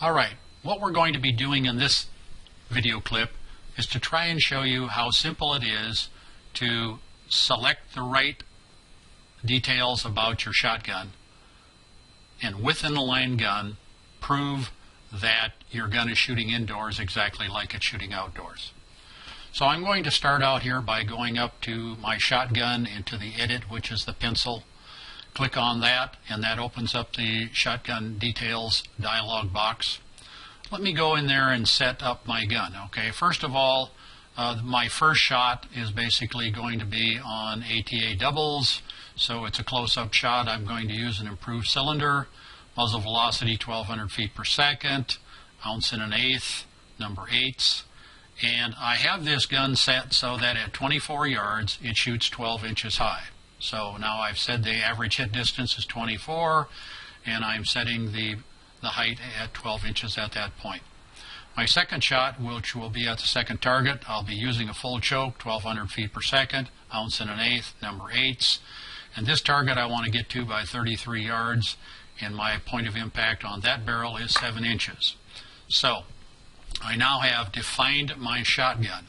Alright, what we're going to be doing in this video clip is to try and show you how simple it is to select the right details about your shotgun and with an aligned gun prove that your gun is shooting indoors exactly like it's shooting outdoors. So I'm going to start out here by going up to my shotgun into the edit, which is the pencil. Click on that and that opens up the shotgun details dialog box. Let me go in there and set up my gun. Okay, first of all, my first shot is basically going to be on ATA doubles, so it's a close-up shot. I'm going to use an improved cylinder, muzzle velocity 1200 feet per second, ounce and an eighth, number 8s, and I have this gun set so that at 24 yards it shoots 12 inches high. So now I've said the average hit distance is 24, and I'm setting the height at 12 inches at that point. My second shot, which will be at the second target, I'll be using a full choke, 1200 feet per second, ounce and an eighth, number 8s. And this target I want to get to by 33 yards, and my point of impact on that barrel is 7 inches. So I now have defined my shotgun.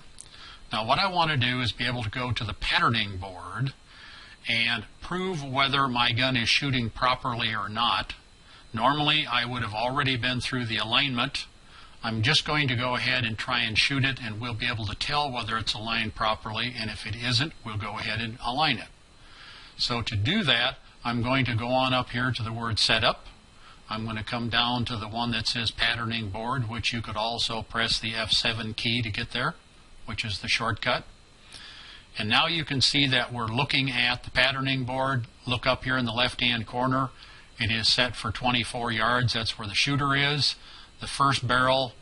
Now what I want to do is be able to go to the patterning board and prove whether my gun is shooting properly or not. Normally I would have already been through the alignment. I'm just going to go ahead and try and shoot it, and we'll be able to tell whether it's aligned properly, and if it isn't, we'll go ahead and align it. So to do that, I'm going to go on up here to the word setup. I'm going to come down to the one that says patterning board, which you could also press the F7 key to get there, which is the shortcut. And now you can see that we're looking at the patterning board. Look up here in the left-hand corner. It is set for 24 yards. That's where the shooter is. The first barrel,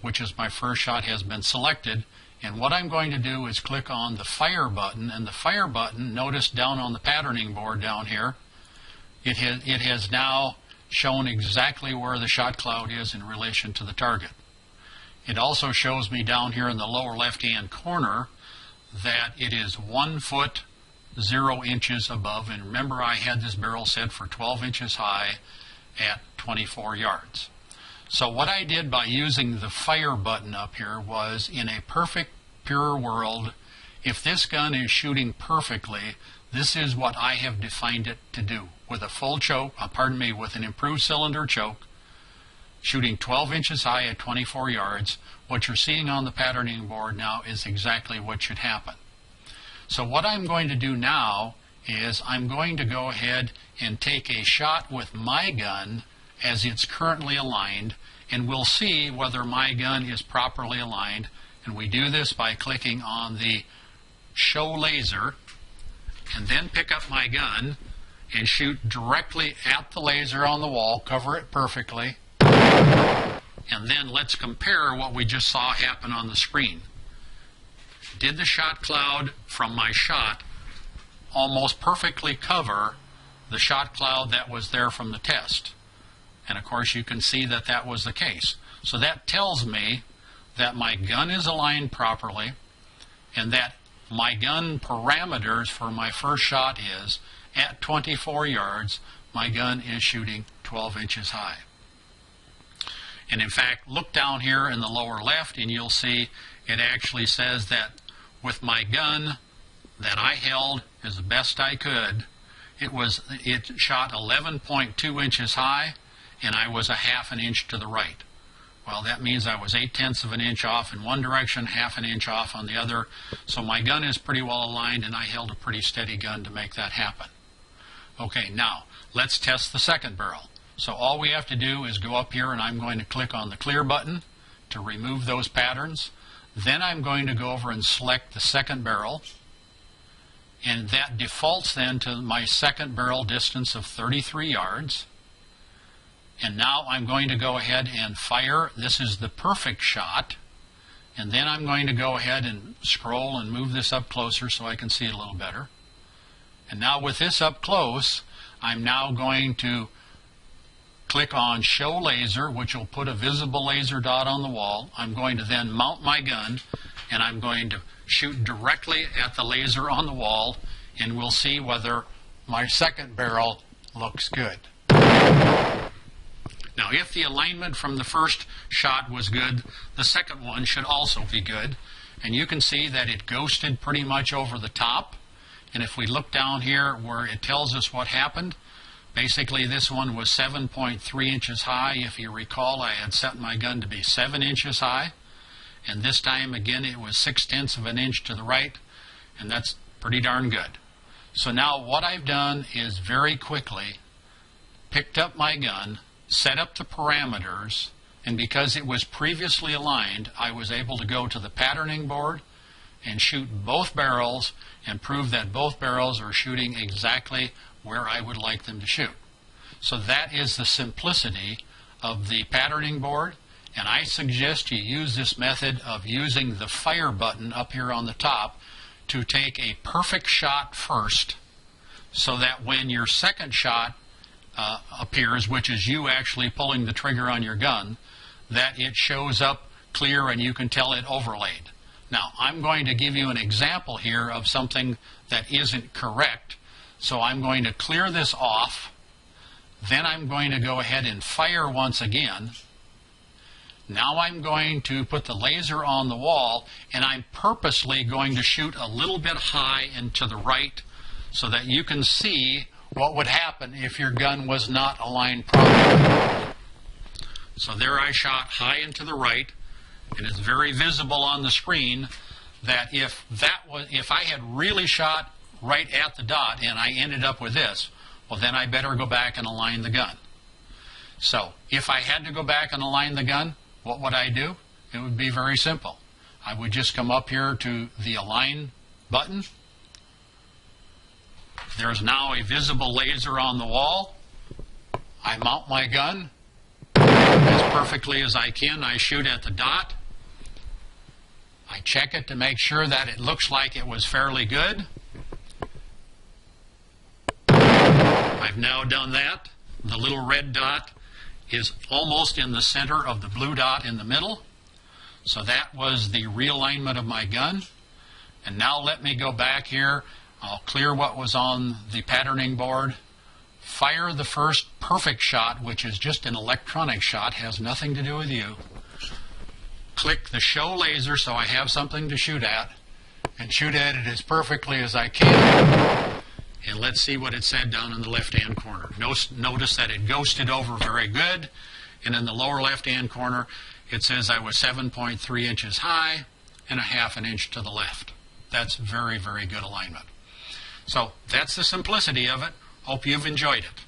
which is my first shot, has been selected. And what I'm going to do is click on the fire button. And the fire button, notice down on the patterning board down here, it has now shown exactly where the shot cloud is in relation to the target. It also shows me down here in the lower left-hand corner that it is 1 foot 0 inches above, and remember I had this barrel set for 12 inches high at 24 yards. So what I did by using the fire button up here was, in a perfect pure world, if this gun is shooting perfectly, this is what I have defined it to do. With a full choke, with an improved cylinder choke, shooting 12 inches high at 24 yards, what you're seeing on the patterning board now is exactly what should happen. So what I'm going to do now is I'm going to go ahead and take a shot with my gun as it's currently aligned, and we'll see whether my gun is properly aligned. And we do this by clicking on the show laser and then pick up my gun and shoot directly at the laser on the wall, cover it perfectly. And then let's compare what we just saw happen on the screen. Did the shot cloud from my shot almost perfectly cover the shot cloud that was there from the test? And of course you can see that that was the case. So that tells me that my gun is aligned properly, and that my gun parameters for my first shot is, at 24 yards, my gun is shooting 12 inches high. And in fact, look down here in the lower left and you'll see it actually says that with my gun that I held as the best I could, it shot 11.2 inches high, and I was a half an inch to the right. Well, that means I was 0.8 of an inch off in one direction, half an inch off on the other. So my gun is pretty well aligned, and I held a pretty steady gun to make that happen. Okay, now let's test the second barrel. So all we have to do is go up here, and I'm going to click on the clear button to remove those patterns. Then I'm going to go over and select the second barrel, and that defaults then to my second barrel distance of 33 yards. And now I'm going to go ahead and fire. This is the perfect shot. And then I'm going to go ahead and scroll and move this up closer so I can see it a little better. And now with this up close, I'm now going to click on Show Laser, which will put a visible laser dot on the wall. I'm going to then mount my gun, and I'm going to shoot directly at the laser on the wall, and we'll see whether my second barrel looks good. Now, if the alignment from the first shot was good, the second one should also be good. And you can see that it ghosted pretty much over the top. And if we look down here where it tells us what happened, basically this one was 7.3 inches high. If you recall, I had set my gun to be 7 inches high. And this time, again, it was 0.6 of an inch to the right. And that's pretty darn good. So now what I've done is very quickly picked up my gun, set up the parameters, and because it was previously aligned, I was able to go to the patterning board and shoot both barrels and prove that both barrels are shooting exactly where I would like them to shoot. So that is the simplicity of the patterning board, and I suggest you use this method of using the fire button up here on the top to take a perfect shot first, so that when your second shot appears, which is you actually pulling the trigger on your gun, that it shows up clear and you can tell it overlaid. Now, I'm going to give you an example here of something that isn't correct. So I'm going to clear this off. Then I'm going to go ahead and fire once again. Now I'm going to put the laser on the wall, and I'm purposely going to shoot a little bit high and to the right so that you can see what would happen if your gun was not aligned properly. So there I shot high and to the right, and it's very visible on the screen that if I had really shot right at the dot and I ended up with this, well, then I better go back and align the gun. So if I had to go back and align the gun, what would I do? It would be very simple. I would just come up here to the Align button. There's now a visible laser on the wall. I mount my gun as perfectly as I can. I shoot at the dot. I check it to make sure that it looks like it was fairly good. I've now done that. The little red dot is almost in the center of the blue dot in the middle. So that was the realignment of my gun. And now let me go back here. I'll clear what was on the patterning board. Fire the first perfect shot, which is just an electronic shot, has nothing to do with you. Click the show laser so I have something to shoot at, and shoot at it as perfectly as I can. And let's see what it said down in the left-hand corner. Notice that it ghosted over very good, and in the lower left-hand corner it says I was 7.3 inches high and 1/2 inch to the left. That's very, very good alignment. So that's the simplicity of it. Hope you've enjoyed it.